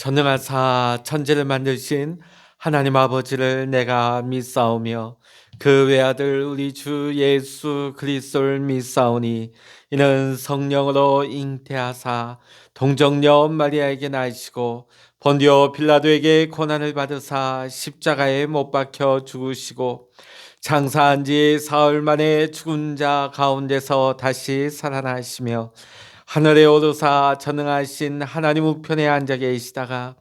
전능하사 천지를 만드신 하나님 아버지를 내가 믿사오며 그 외아들 우리 주 예수 그리스도를 믿사오니 이는 성령으로 잉태하사 동정녀 마리아에게 나시고 본디오 빌라도에게 고난을 받으사 십자가에 못 박혀 죽으시고 장사한 지 사흘 만에 죽은 자 가운데서 다시 살아나시며 하늘에 오르사 전능하신 하나님 우편에 앉아 계시다가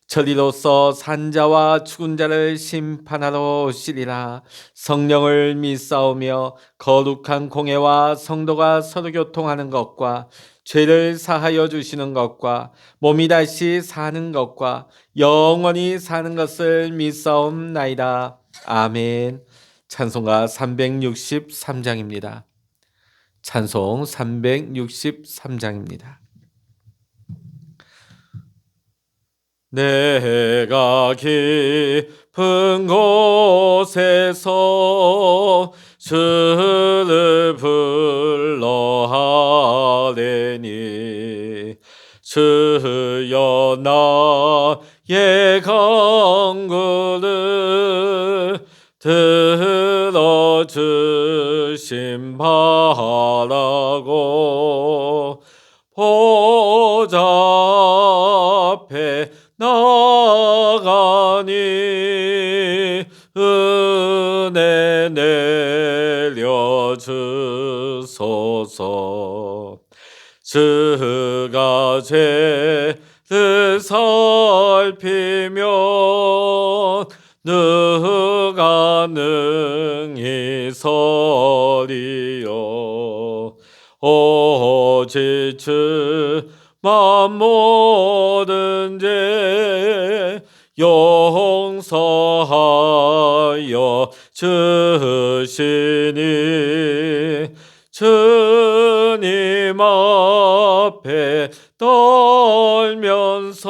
저리로서 산자와 죽은 자를 심판하러 오시리라. 성령을 믿사오며 거룩한 공회와 성도가 서로 교통하는 것과 죄를 사하여 주시는 것과 몸이 다시 사는 것과 영원히 사는 것을 믿사옵나이다. 아멘. 찬송가 363장입니다. 찬송 363장입니다. 내가 깊은 곳에서 주를 불러하리니 주여 나의 간구를 들어주심 바라고 보좌 앞에 나가니 은혜 내려주소서. 주가 죄를 살피면 누가 능히 서리요. 오직 주만 모든 죄 용서하여 주시니 주님 앞에 떨면서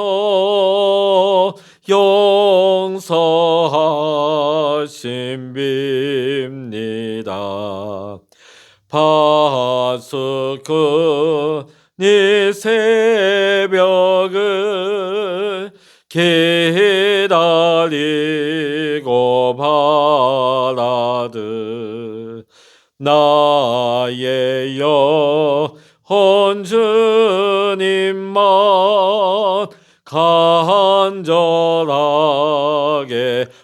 용서하심 빕니다. 파수꾼 이 새벽을 기다리고 바라듯 나의 영혼 주님만 간절하게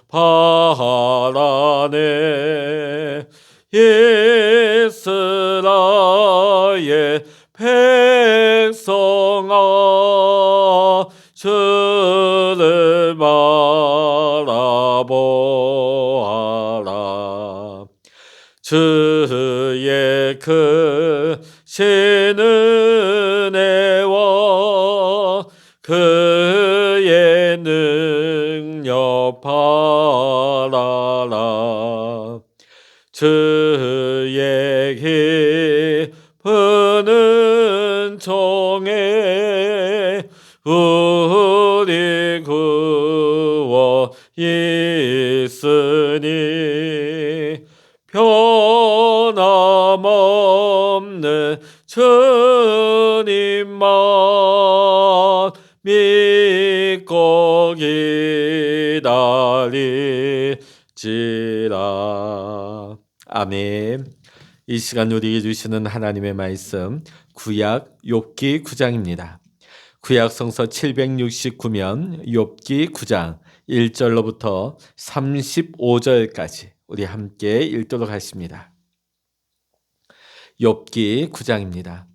바라네. 이스라엘 백성아 주를 바라보아라. 주의 크신 은혜와 그의 능력 바라라. 주의 깊은 은총에 우리 구원 있으니 변함없는 주님만 믿고 기다리지라. 아멘. 이 시간 우리에게 주시는 하나님의 말씀 구약 욥기 9장입니다. 구약 성서 769면 욥기 9장 1절로부터 35절까지 우리 함께 읽도록 하십니다. 욥기 9장입니다.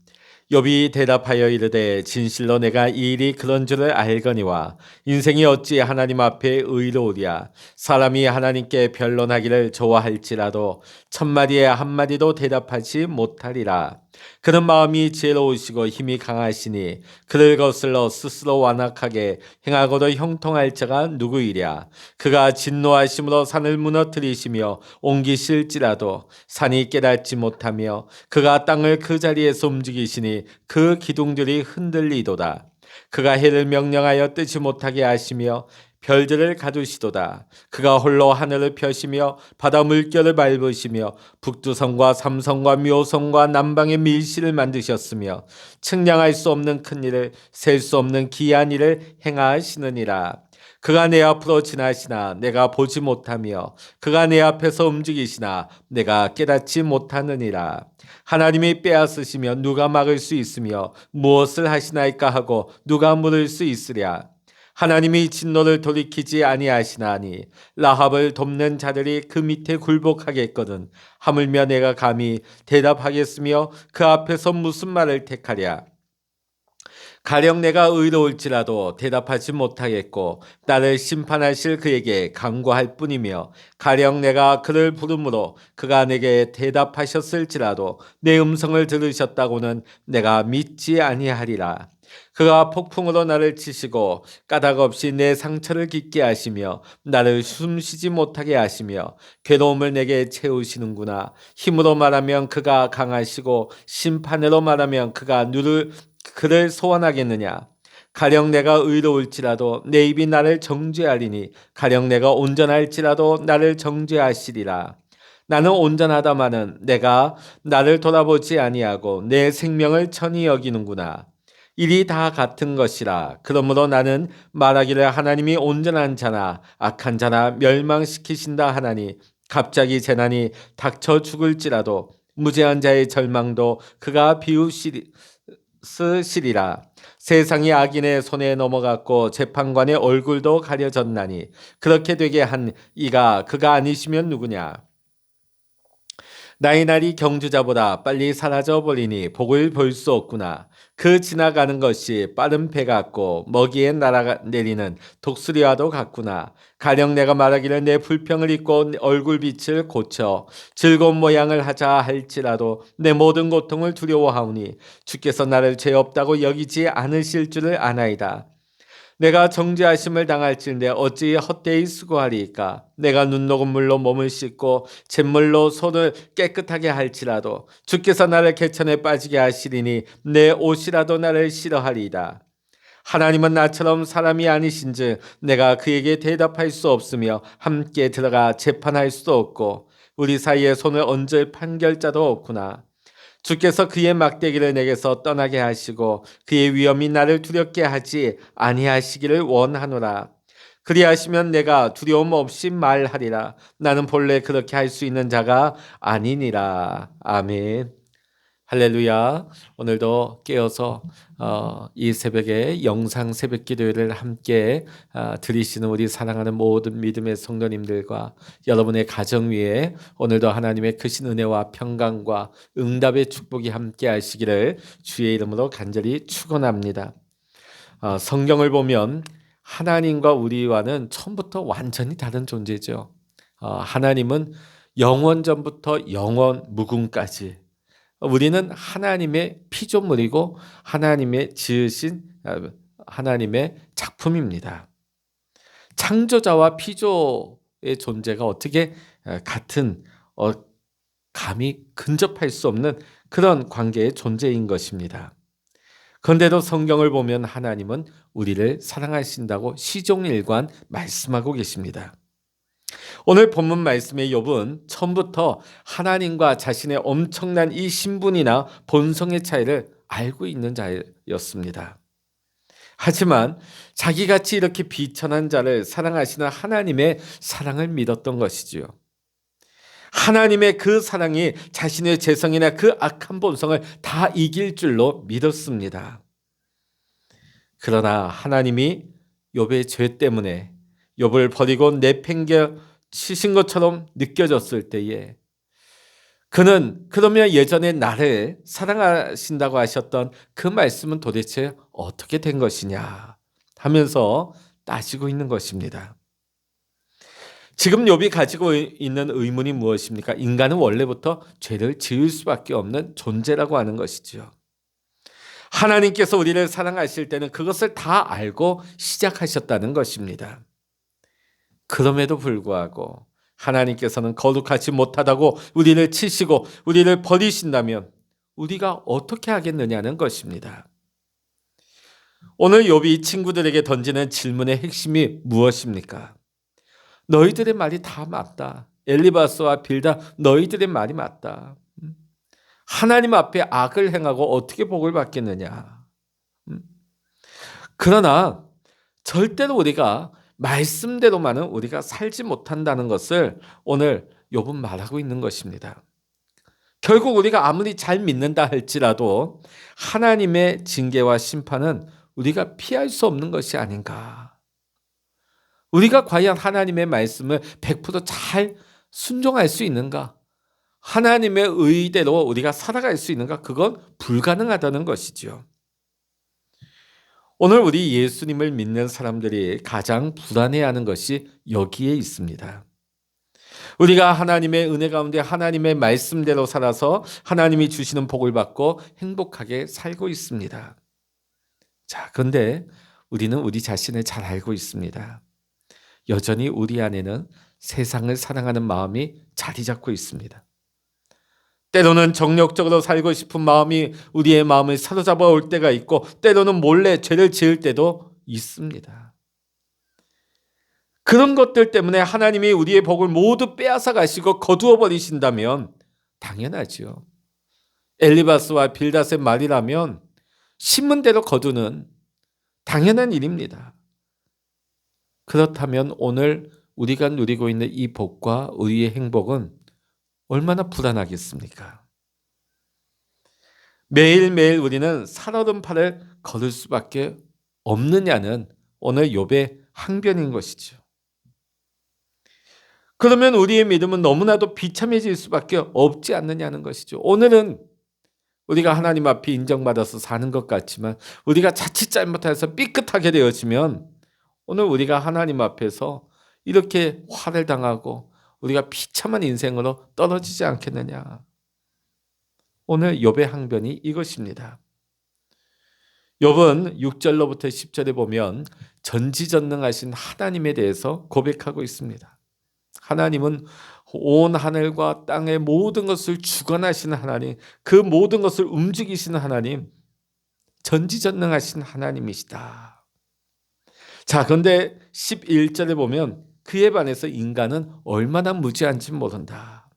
욥이 대답하여 이르되 진실로 내가 이 일이 그런 줄을 알거니와 인생이 어찌 하나님 앞에 의로우랴. 사람이 하나님께 변론하기를 좋아할지라도 천마디에 한마디도 대답하지 못하리라. 그는 마음이 지혜로우시고 힘이 강하시니 그를 거슬러 스스로 완악하게 행하고도 형통할 자가 누구이랴. 그가 진노하심으로 산을 무너뜨리시며 옮기실지라도 산이 깨닫지 못하며 그가 땅을 그 자리에서 움직이시니 그 기둥들이 흔들리도다. 그가 해를 명령하여 뜨지 못하게 하시며 별들을 가두시도다. 그가 홀로 하늘을 펴시며 바다 물결을 밟으시며 북두성과 삼성과 묘성과 남방의 밀실을 만드셨으며 측량할 수 없는 큰 일을 셀 수 없는 기이한 일을 행하시느니라. 그가 내 앞으로 지나시나 내가 보지 못하며 그가 내 앞에서 움직이시나 내가 깨닫지 못하느니라. 하나님이 빼앗으시면 누가 막을 수 있으며 무엇을 하시나이까 하고 누가 물을 수 있으랴. 하나님이 진노를 돌이키지 아니하시나니 라합을 돕는 자들이 그 밑에 굴복하겠거든. 하물며 내가 감히 대답하겠으며 그 앞에서 무슨 말을 택하랴. 가령 내가 의로울지라도 대답하지 못하겠고 나를 심판하실 그에게 간구할 뿐이며 가령 내가 그를 부르므로 그가 내게 대답하셨을지라도 내 음성을 들으셨다고는 내가 믿지 아니하리라. 그가 폭풍으로 나를 치시고 까닭 없이 내 상처를 깊게 하시며 나를 숨쉬지 못하게 하시며 괴로움을 내게 채우시는구나. 힘으로 말하면 그가 강하시고 심판으로 말하면 그를 소원하겠느냐. 가령 내가 의로울지라도 내 입이 나를 정죄하리니 가령 내가 온전할지라도 나를 정죄하시리라. 나는 온전하다마는 내가 나를 돌아보지 아니하고 내 생명을 천히 여기는구나. 일이 다 같은 것이라. 그러므로 나는 말하기를 하나님이 온전한 자나 악한 자나 멸망시키신다 하나니 갑자기 재난이 닥쳐 죽을지라도 무죄한 자의 절망도 그가 비웃으시리라. 세상이 악인의 손에 넘어갔고 재판관의 얼굴도 가려졌나니 그렇게 되게 한 이가 그가 아니시면 누구냐. 나의 날이 경주자보다 빨리 사라져 버리니 복을 볼 수 없구나. 그 지나가는 것이 빠른 배 같고 먹이에 날아내리는 독수리와도 같구나. 가령 내가 말하기를 내 불평을 잊고 얼굴빛을 고쳐 즐거운 모양을 하자 할지라도 내 모든 고통을 두려워하오니 주께서 나를 죄 없다고 여기지 않으실 줄을 아나이다. 내가 정죄하심을 당할진대 어찌 헛되이 수고하리이까. 내가 눈 녹은 물로 몸을 씻고 잿물로 손을 깨끗하게 할지라도 주께서 나를 개천에 빠지게 하시리니 내 옷이라도 나를 싫어하리이다. 하나님은 나처럼 사람이 아니신즉 내가 그에게 대답할 수 없으며 함께 들어가 재판할 수도 없고 우리 사이에 손을 얹을 판결자도 없구나. 주께서 그의 막대기를 내게서 떠나게 하시고 그의 위엄이 나를 두렵게 하지 아니하시기를 원하노라. 그리하시면 내가 두려움 없이 말하리라. 나는 본래 그렇게 할 수 있는 자가 아니니라. 아멘. 할렐루야. 오늘도 깨어서 이 새벽에 영상 새벽 기도회를 함께 드리시는 우리 사랑하는 모든 믿음의 성도님들과 여러분의 가정 위에 오늘도 하나님의 크신 은혜와 평강과 응답의 축복이 함께 하시기를 주의 이름으로 간절히 축원합니다. 성경을 보면 하나님과 우리와는 처음부터 완전히 다른 존재죠. 하나님은 영원 전부터 영원 무궁까지 우리는 하나님의 피조물이고 하나님의 지으신 하나님의 작품입니다. 창조자와 피조의 존재가 어떻게 같은 감히 근접할 수 없는 그런 관계의 존재인 것입니다. 그런데도 성경을 보면 하나님은 우리를 사랑하신다고 시종일관 말씀하고 계십니다. 오늘 본문 말씀의 욥은 처음부터 하나님과 자신의 엄청난 이 신분이나 본성의 차이를 알고 있는 자였습니다. 하지만 자기같이 이렇게 비천한 자를 사랑하시는 하나님의 사랑을 믿었던 것이지요. 하나님의 그 사랑이 자신의 죄성이나 그 악한 본성을 다 이길 줄로 믿었습니다. 그러나 하나님이 욥의 죄 때문에 욥을 버리고 내팽겨 치신 것처럼 느껴졌을 때에 그는 그러면 예전에 나를 사랑하신다고 하셨던 그 말씀은 도대체 어떻게 된 것이냐 하면서 따지고 있는 것입니다. 지금 욥이 가지고 있는 의문이 무엇입니까? 인간은 원래부터 죄를 지을 수밖에 없는 존재라고 하는 것이지요. 하나님께서 우리를 사랑하실 때는 그것을 다 알고 시작하셨다는 것입니다. 그럼에도 불구하고 하나님께서는 거룩하지 못하다고 우리를 치시고 우리를 버리신다면 우리가 어떻게 하겠느냐는 것입니다. 오늘 욥이 친구들에게 던지는 질문의 핵심이 무엇입니까? 너희들의 말이 다 맞다. 엘리바스와 빌다 너희들의 말이 맞다. 하나님 앞에 악을 행하고 어떻게 복을 받겠느냐. 그러나 절대로 우리가 말씀대로만은 우리가 살지 못한다는 것을 오늘 욥은 말하고 있는 것입니다. 결국 우리가 아무리 잘 믿는다 할지라도 하나님의 징계와 심판은 우리가 피할 수 없는 것이 아닌가. 우리가 과연 하나님의 말씀을 100%잘 순종할 수 있는가? 하나님의 의대로 우리가 살아갈 수 있는가? 그건 불가능하다는 것이죠. 오늘 우리 예수님을 믿는 사람들이 가장 불안해하는 것이 여기에 있습니다. 우리가 하나님의 은혜 가운데 하나님의 말씀대로 살아서 하나님이 주시는 복을 받고 행복하게 살고 있습니다. 자, 그런데 우리는 우리 자신을 잘 알고 있습니다. 여전히 우리 안에는 세상을 사랑하는 마음이 자리 잡고 있습니다. 때로는 정욕적으로 살고 싶은 마음이 우리의 마음을 사로잡아 올 때가 있고 때로는 몰래 죄를 지을 때도 있습니다. 그런 것들 때문에 하나님이 우리의 복을 모두 빼앗아 가시고 거두어 버리신다면 당연하죠. 엘리바스와 빌닷의 말이라면 신문대로 거두는 당연한 일입니다. 그렇다면 오늘 우리가 누리고 있는 이 복과 우리의 행복은 얼마나 불안하겠습니까? 매일매일 우리는 살얼음판을 걸을 수밖에 없느냐는 오늘 욥의 항변인 것이죠. 그러면 우리의 믿음은 너무나도 비참해질 수밖에 없지 않느냐는 것이죠. 오늘은 우리가 하나님 앞에 인정받아서 사는 것 같지만 우리가 자칫 잘못해서 삐끗하게 되어지면 오늘 우리가 하나님 앞에서 이렇게 화를 당하고 우리가 비참한 인생으로 떨어지지 않겠느냐. 오늘 욥의 항변이 이것입니다. 욥은 6절로부터 10절에 보면 전지전능하신 하나님에 대해서 고백하고 있습니다. 하나님은 온 하늘과 땅의 모든 것을 주관하시는 하나님, 그 모든 것을 움직이시는 하나님, 전지전능하신 하나님이시다. 자, 그런데 11절에 보면 그에 반해서 인간은 얼마나 무지한지 모른다.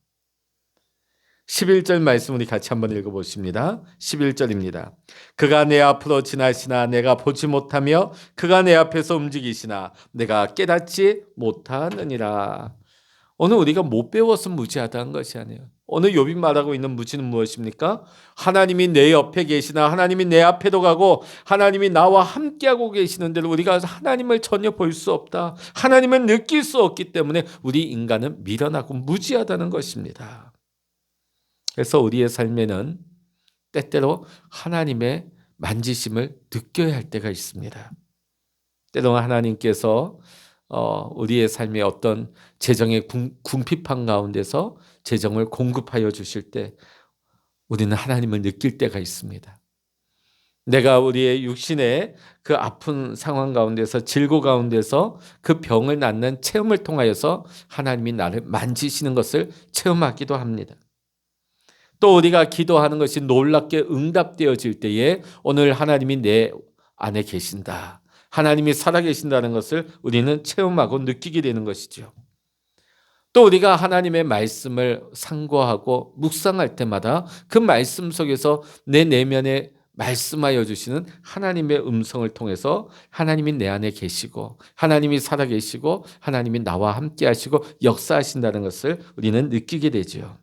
11절 말씀 우리 같이 한번 읽어보십니다. 11절입니다. 그가 내 앞으로 지나시나 내가 보지 못하며 그가 내 앞에서 움직이시나 내가 깨닫지 못하느니라. 오늘 우리가 못 배워서 무지하다는 것이 아니에요. 오늘 욥이 말하고 있는 무지는 무엇입니까? 하나님이 내 옆에 계시나 하나님이 내 앞에도 가고 하나님이 나와 함께하고 계시는데도 우리가 하나님을 전혀 볼 수 없다. 하나님을 느낄 수 없기 때문에 우리 인간은 미련하고 무지하다는 것입니다. 그래서 우리의 삶에는 때때로 하나님의 만지심을 느껴야 할 때가 있습니다. 때로는 하나님께서 우리의 삶의 어떤 재정의 궁핍한 가운데서 재정을 공급하여 주실 때 우리는 하나님을 느낄 때가 있습니다. 내가 우리의 육신의 그 아픈 상황 가운데서 질고 가운데서 그 병을 낫는 체험을 통하여서 하나님이 나를 만지시는 것을 체험하기도 합니다. 또 우리가 기도하는 것이 놀랍게 응답되어질 때에 오늘 하나님이 내 안에 계신다. 하나님이 살아계신다는 것을 우리는 체험하고 느끼게 되는 것이죠. 또 우리가 하나님의 말씀을 상고하고 묵상할 때마다 그 말씀 속에서 내 내면에 말씀하여 주시는 하나님의 음성을 통해서 하나님이 내 안에 계시고 하나님이 살아계시고 하나님이 나와 함께 하시고 역사하신다는 것을 우리는 느끼게 되죠.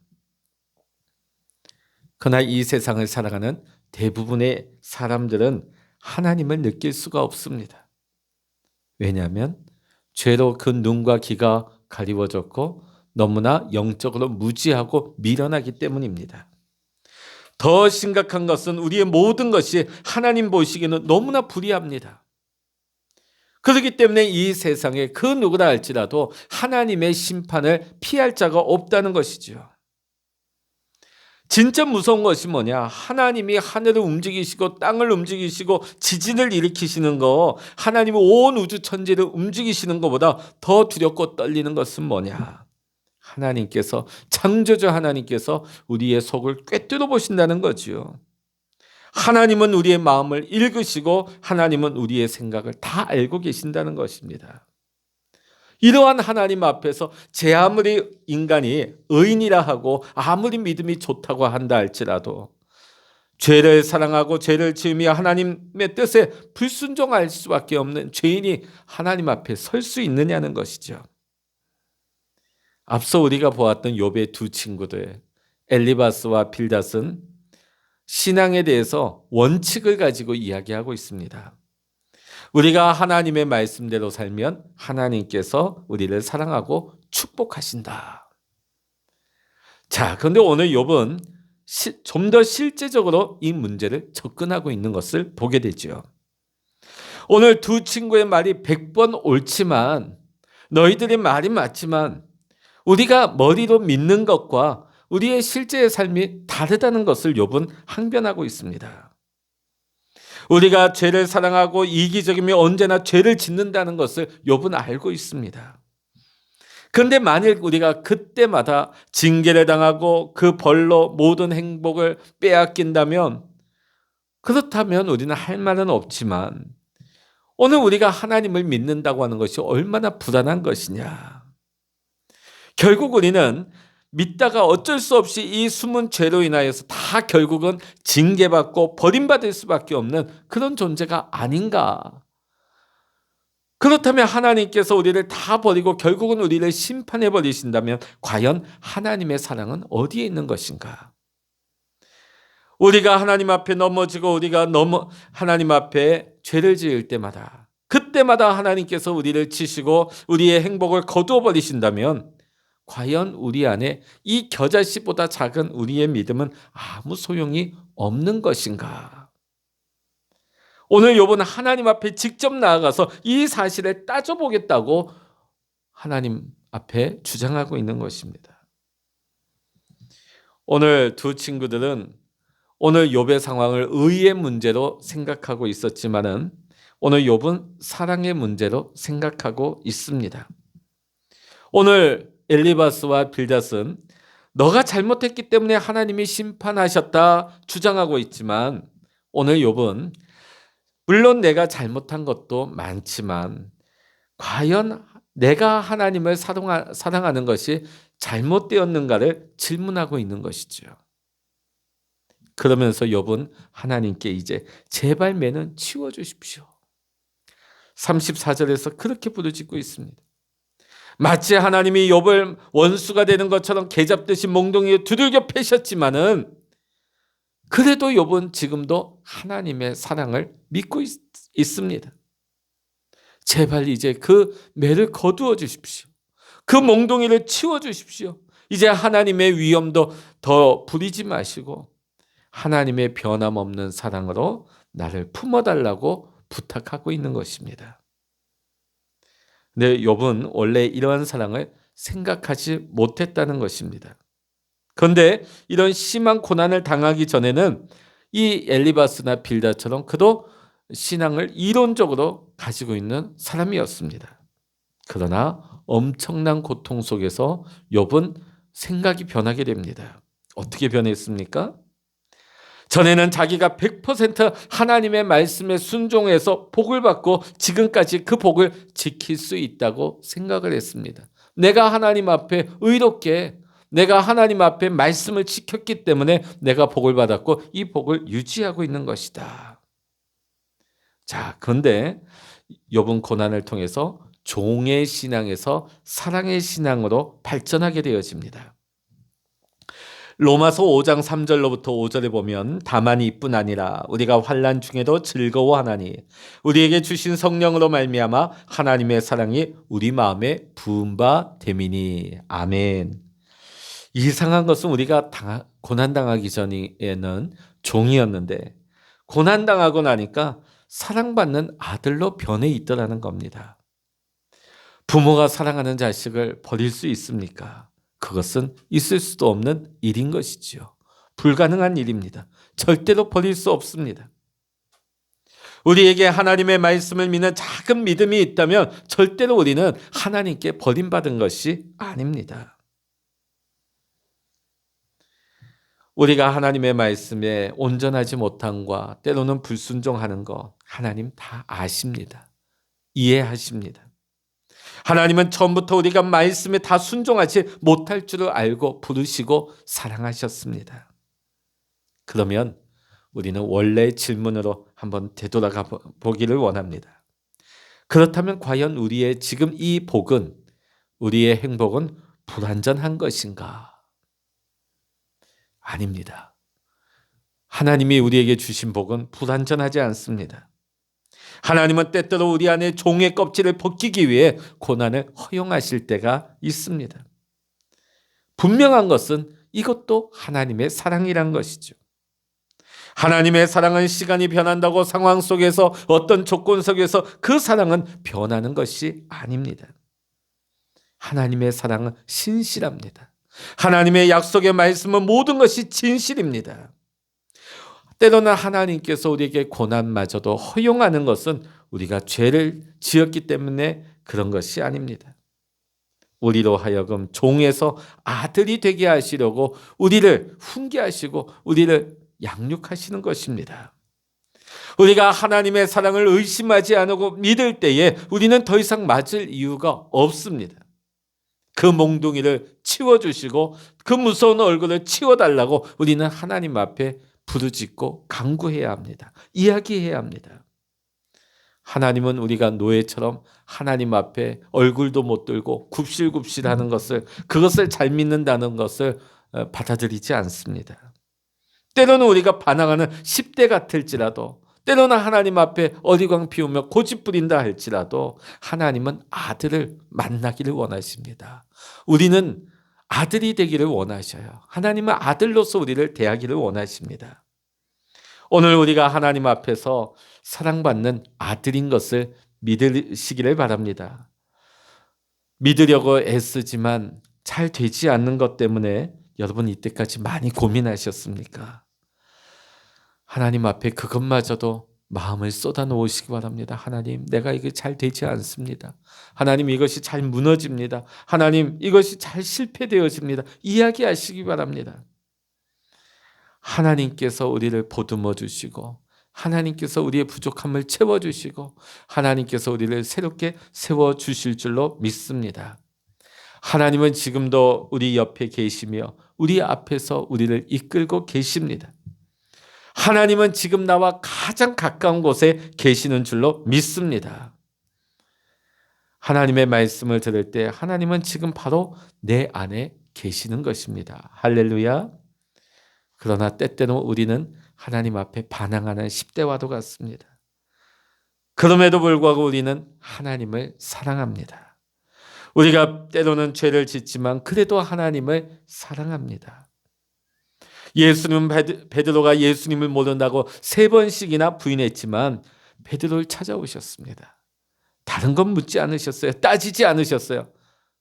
그러나 이 세상을 살아가는 대부분의 사람들은 하나님을 느낄 수가 없습니다. 왜냐하면 죄로 그 눈과 귀가 가리워졌고 너무나 영적으로 무지하고 미련하기 때문입니다. 더 심각한 것은 우리의 모든 것이 하나님 보시기에는 너무나 불의합니다. 그렇기 때문에 이 세상에 그 누구라 할지라도 하나님의 심판을 피할 자가 없다는 것이죠. 진짜 무서운 것이 뭐냐? 하나님이 하늘을 움직이시고 땅을 움직이시고 지진을 일으키시는 거, 하나님이 온 우주 천지를 움직이시는 것보다 더 두렵고 떨리는 것은 뭐냐? 하나님께서, 창조주 하나님께서 우리의 속을 꿰뚫어 보신다는 거지요. 하나님은 우리의 마음을 읽으시고 하나님은 우리의 생각을 다 알고 계신다는 것입니다. 이러한 하나님 앞에서 제 아무리 인간이 의인이라 하고 아무리 믿음이 좋다고 한다 할지라도 죄를 사랑하고 죄를 지으며 하나님의 뜻에 불순종할 수밖에 없는 죄인이 하나님 앞에 설 수 있느냐는 것이죠. 앞서 우리가 보았던 욥의 두 친구들 엘리바스와 빌닷은 신앙에 대해서 원칙을 가지고 이야기하고 있습니다. 우리가 하나님의 말씀대로 살면 하나님께서 우리를 사랑하고 축복하신다. 자, 그런데 오늘 욥은 좀 더 실제적으로 이 문제를 접근하고 있는 것을 보게 되죠. 오늘 두 친구의 말이 100번 옳지만 너희들의 말이 맞지만 우리가 머리로 믿는 것과 우리의 실제의 삶이 다르다는 것을 욥은 항변하고 있습니다. 우리가 죄를 사랑하고 이기적이며 언제나 죄를 짓는다는 것을 욥은 알고 있습니다. 그런데 만일 우리가 그때마다 징계를 당하고 그 벌로 모든 행복을 빼앗긴다면 그렇다면 우리는 할 말은 없지만 오늘 우리가 하나님을 믿는다고 하는 것이 얼마나 불안한 것이냐. 결국 우리는 믿다가 어쩔 수 없이 이 숨은 죄로 인하여서 다 결국은 징계받고 버림받을 수밖에 없는 그런 존재가 아닌가. 그렇다면 하나님께서 우리를 다 버리고 결국은 우리를 심판해 버리신다면 과연 하나님의 사랑은 어디에 있는 것인가? 우리가 하나님 앞에 넘어지고 우리가 하나님 앞에 죄를 지을 때마다 그때마다 하나님께서 우리를 치시고 우리의 행복을 거두어 버리신다면 과연 우리 안에 이 겨자씨보다 작은 우리의 믿음은 아무 소용이 없는 것인가? 오늘 욥은 하나님 앞에 직접 나아가서 이 사실을 따져보겠다고 하나님 앞에 주장하고 있는 것입니다. 오늘 두 친구들은 오늘 욥의 상황을 의의 문제로 생각하고 있었지만은 오늘 욥은 사랑의 문제로 생각하고 있습니다. 오늘 엘리바스와 빌닷은 너가 잘못했기 때문에 하나님이 심판하셨다 주장하고 있지만 오늘 욥은 물론 내가 잘못한 것도 많지만 과연 내가 하나님을 사랑하는 것이 잘못되었는가를 질문하고 있는 것이죠. 그러면서 욥은 하나님께 이제 제발 매는 치워주십시오. 34절에서 그렇게 부르짖고 있습니다. 마치 하나님이 욥을 원수가 되는 것처럼 개잡듯이 몽둥이에 두들겨 패셨지만은 그래도 욥은 지금도 하나님의 사랑을 믿고 있습니다. 제발 이제 그 매를 거두어 주십시오. 그 몽둥이를 치워 주십시오. 이제 하나님의 위엄도 더 부리지 마시고 하나님의 변함없는 사랑으로 나를 품어달라고 부탁하고 있는 것입니다. 근데 욥은 원래 이러한 사랑을 생각하지 못했다는 것입니다. 그런데 이런 심한 고난을 당하기 전에는 이 엘리바스나 빌닷처럼 그도 신앙을 이론적으로 가지고 있는 사람이었습니다. 그러나 엄청난 고통 속에서 욥은 생각이 변하게 됩니다. 어떻게 변했습니까? 전에는 자기가 100% 하나님의 말씀에 순종해서 복을 받고 지금까지 그 복을 지킬 수 있다고 생각을 했습니다. 내가 하나님 앞에 의롭게 내가 하나님 앞에 말씀을 지켰기 때문에 내가 복을 받았고 이 복을 유지하고 있는 것이다. 자, 그런데 욥은 고난을 통해서 종의 신앙에서 사랑의 신앙으로 발전하게 되어집니다. 로마서 5장 3절로부터 5절에 보면 다만 이뿐 아니라 우리가 환난 중에도 즐거워하나니 우리에게 주신 성령으로 말미암아 하나님의 사랑이 우리 마음에 부은 바 됨이니. 아멘. 이상한 것은 우리가 고난당하기 전에는 종이었는데 고난당하고 나니까 사랑받는 아들로 변해 있더라는 겁니다. 부모가 사랑하는 자식을 버릴 수 있습니까? 그것은 있을 수도 없는 일인 것이지요. 불가능한 일입니다. 절대로 버릴 수 없습니다. 우리에게 하나님의 말씀을 믿는 작은 믿음이 있다면 절대로 우리는 하나님께 버림받은 것이 아닙니다. 우리가 하나님의 말씀에 온전하지 못함과 때로는 불순종하는 거 하나님 다 아십니다. 이해하십니다. 하나님은 처음부터 우리가 말씀에 다 순종하지 못할 줄을 알고 부르시고 사랑하셨습니다. 그러면 우리는 원래의 질문으로 한번 되돌아가 보기를 원합니다. 그렇다면 과연 우리의 지금 이 복은, 우리의 행복은 불완전한 것인가? 아닙니다. 하나님이 우리에게 주신 복은 불완전하지 않습니다. 하나님은 때때로 우리 안에 종의 껍질을 벗기기 위해 고난을 허용하실 때가 있습니다. 분명한 것은 이것도 하나님의 사랑이란 것이죠. 하나님의 사랑은 시간이 변한다고 상황 속에서 어떤 조건 속에서 그 사랑은 변하는 것이 아닙니다. 하나님의 사랑은 신실합니다. 하나님의 약속의 말씀은 모든 것이 진실입니다. 때로는 하나님께서 우리에게 고난마저도 허용하는 것은 우리가 죄를 지었기 때문에 그런 것이 아닙니다. 우리로 하여금 종에서 아들이 되게 하시려고 우리를 훈계하시고 우리를 양육하시는 것입니다. 우리가 하나님의 사랑을 의심하지 않고 믿을 때에 우리는 더 이상 맞을 이유가 없습니다. 그 몽둥이를 치워주시고 그 무서운 얼굴을 치워달라고 우리는 하나님 앞에 부르짖고 간구해야 합니다. 이야기해야 합니다. 하나님은 우리가 노예처럼 하나님 앞에 얼굴도 못 들고 굽실굽실하는 것을, 그것을 잘 믿는다는 것을 받아들이지 않습니다. 때로는 우리가 반항하는 10대 같을지라도, 때로는 하나님 앞에 어리광 피우며 고집 부린다 할지라도 하나님은 아들을 만나기를 원하십니다. 우리는 아들이 되기를 원하셔요. 하나님은 아들로서 우리를 대하기를 원하십니다. 오늘 우리가 하나님 앞에서 사랑받는 아들인 것을 믿으시기를 바랍니다. 믿으려고 애쓰지만 잘 되지 않는 것 때문에 여러분 이때까지 많이 고민하셨습니까? 하나님 앞에 그것마저도 마음을 쏟아놓으시기 바랍니다. 하나님, 내가 이게 잘 되지 않습니다. 하나님, 이것이 잘 무너집니다. 하나님, 이것이 잘 실패되어집니다. 이야기하시기 바랍니다. 하나님께서 우리를 보듬어 주시고 하나님께서 우리의 부족함을 채워주시고 하나님께서 우리를 새롭게 세워주실 줄로 믿습니다. 하나님은 지금도 우리 옆에 계시며 우리 앞에서 우리를 이끌고 계십니다. 하나님은 지금 나와 가장 가까운 곳에 계시는 줄로 믿습니다. 하나님의 말씀을 들을 때 하나님은 지금 바로 내 안에 계시는 것입니다. 할렐루야. 그러나 때때로 우리는 하나님 앞에 반항하는 10대와도 같습니다. 그럼에도 불구하고 우리는 하나님을 사랑합니다. 우리가 때로는 죄를 짓지만 그래도 하나님을 사랑합니다. 예수님, 베드로가 예수님을 모른다고 3번씩이나 부인했지만 베드로를 찾아오셨습니다. 다른 건 묻지 않으셨어요. 따지지 않으셨어요.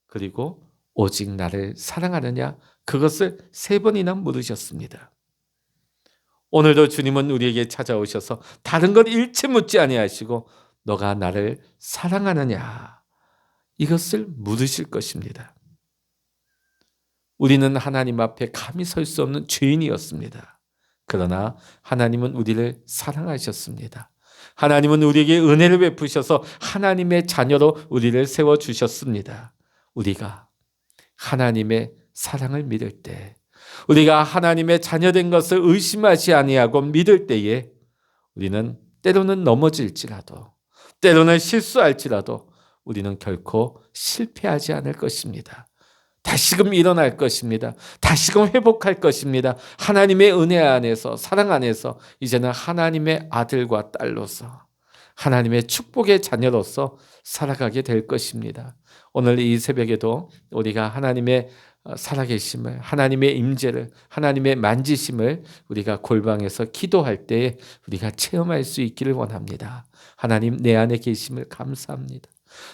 그리고 오직 나를 사랑하느냐, 그것을 3번이나 물으셨습니다. 오늘도 주님은 우리에게 찾아오셔서 다른 건 일체 묻지 아니하시고 너가 나를 사랑하느냐, 이것을 물으실 것입니다. 우리는 하나님 앞에 감히 설 수 없는 죄인이었습니다. 그러나 하나님은 우리를 사랑하셨습니다. 하나님은 우리에게 은혜를 베푸셔서 하나님의 자녀로 우리를 세워주셨습니다. 우리가 하나님의 사랑을 믿을 때, 우리가 하나님의 자녀된 것을 의심하지 아니하고 믿을 때에 우리는 때로는 넘어질지라도, 때로는 실수할지라도 우리는 결코 실패하지 않을 것입니다. 다시금 일어날 것입니다. 다시금 회복할 것입니다. 하나님의 은혜 안에서, 사랑 안에서 이제는 하나님의 아들과 딸로서, 하나님의 축복의 자녀로서 살아가게 될 것입니다. 오늘 이 새벽에도 우리가 하나님의 살아계심을, 하나님의 임재를, 하나님의 만지심을 우리가 골방에서 기도할 때 우리가 체험할 수 있기를 원합니다. 하나님, 내 안에 계심을 감사합니다.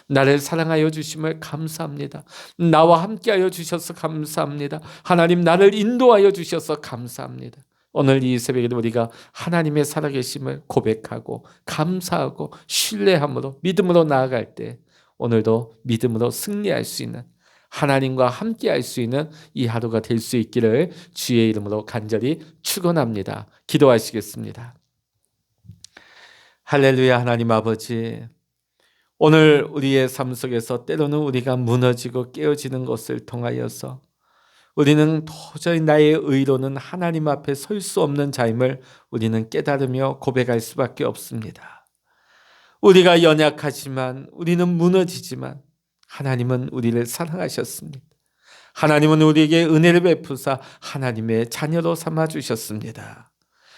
나를 사랑하여 주심을 감사합니다. 나와 함께하여 주셔서 감사합니다. 하나님, 나를 인도하여 주셔서 감사합니다. 오늘 이 새벽에 우리가 하나님의 살아계심을 고백하고 감사하고 신뢰함으로 믿음으로 나아갈 때 오늘도 믿음으로 승리할 수 있는 하나님과 함께 할 수 있는 이 하루가 될 수 있기를 주의 이름으로 간절히 축원합니다. 기도하시겠습니다. 할렐루야. 하나님 아버지, 오늘 우리의 삶 속에서 때로는 우리가 무너지고 깨어지는 것을 통하여서 우리는 도저히 나의 의로는 하나님 앞에 설 수 없는 자임을 우리는 깨달으며 고백할 수밖에 없습니다. 우리가 연약하지만, 우리는 무너지지만 하나님은 우리를 사랑하셨습니다. 하나님은 우리에게 은혜를 베푸사 하나님의 자녀로 삼아주셨습니다.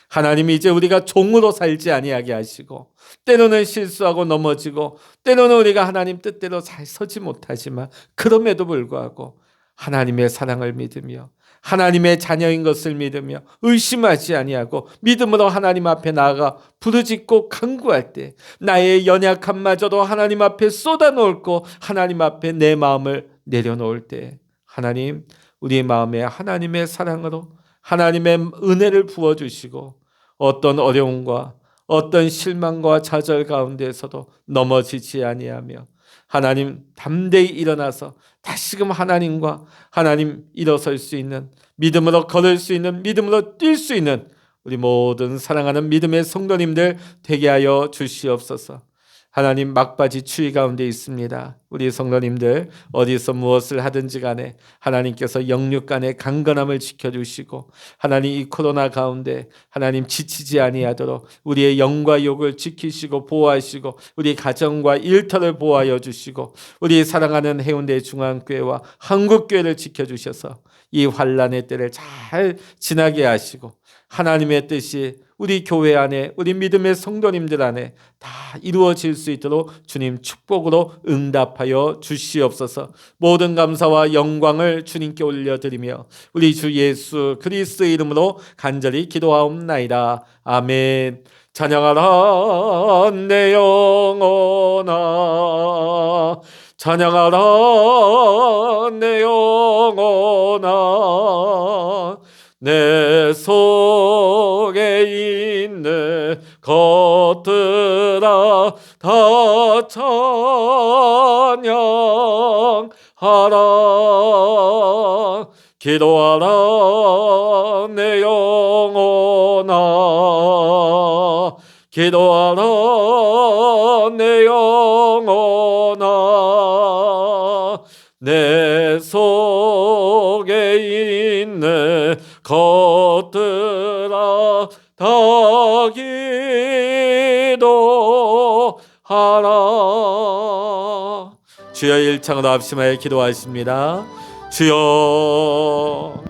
하나님이 이제 우리가 종으로 살지 아니하게 하시고, 때로는 실수하고 넘어지고, 때로는 우리가 하나님 뜻대로 잘 서지 못하지만 그럼에도 불구하고 하나님의 사랑을 믿으며 하나님의 자녀인 것을 믿으며 의심하지 아니하고 믿음으로 하나님 앞에 나아가 부르짖고 간구할 때 나의 연약함마저도 하나님 앞에 쏟아놓고 하나님 앞에 내 마음을 내려놓을 때 하나님, 우리의 마음에 하나님의 사랑으로 하나님의 은혜를 부어주시고 어떤 어려움과 어떤 실망과 좌절 가운데에서도 넘어지지 아니하며 하나님 담대히 일어나서 다시금 하나님과 하나님 일어설 수 있는, 믿음으로 걸을 수 있는, 믿음으로 뛸 수 있는 우리 모든 사랑하는 믿음의 성도님들 되게 하여 주시옵소서. 하나님, 막바지 추위 가운데 있습니다. 우리 성도님들 어디서 무엇을 하든지 간에 하나님께서 영육간의 강건함을 지켜주시고 하나님 이 코로나 가운데 하나님 지치지 아니하도록 우리의 영과 욕을 지키시고 보호하시고 우리 가정과 일터를 보호하여 주시고 우리 사랑하는 해운대 중앙교회와 한국교회를 지켜주셔서 이 환난의 때를 잘 지나게 하시고 하나님의 뜻이 우리 교회 안에, 우리 믿음의 성도님들 안에 다 이루어질 수 있도록 주님 축복으로 응답하여 주시옵소서. 모든 감사와 영광을 주님께 올려드리며 우리 주 예수 그리스도의 이름으로 간절히 기도하옵나이다. 아멘. 찬양하라 내 영혼아, 찬양하라 내 영혼아, 내 속에 있는 것들아 다 찬양하라. 기도하라 내 영혼아, 기도하라 내 영혼아, 내 속에 있는 것들아 다 기도하라. 주여, 일창으로 합심하여 기도하십니다. 주여,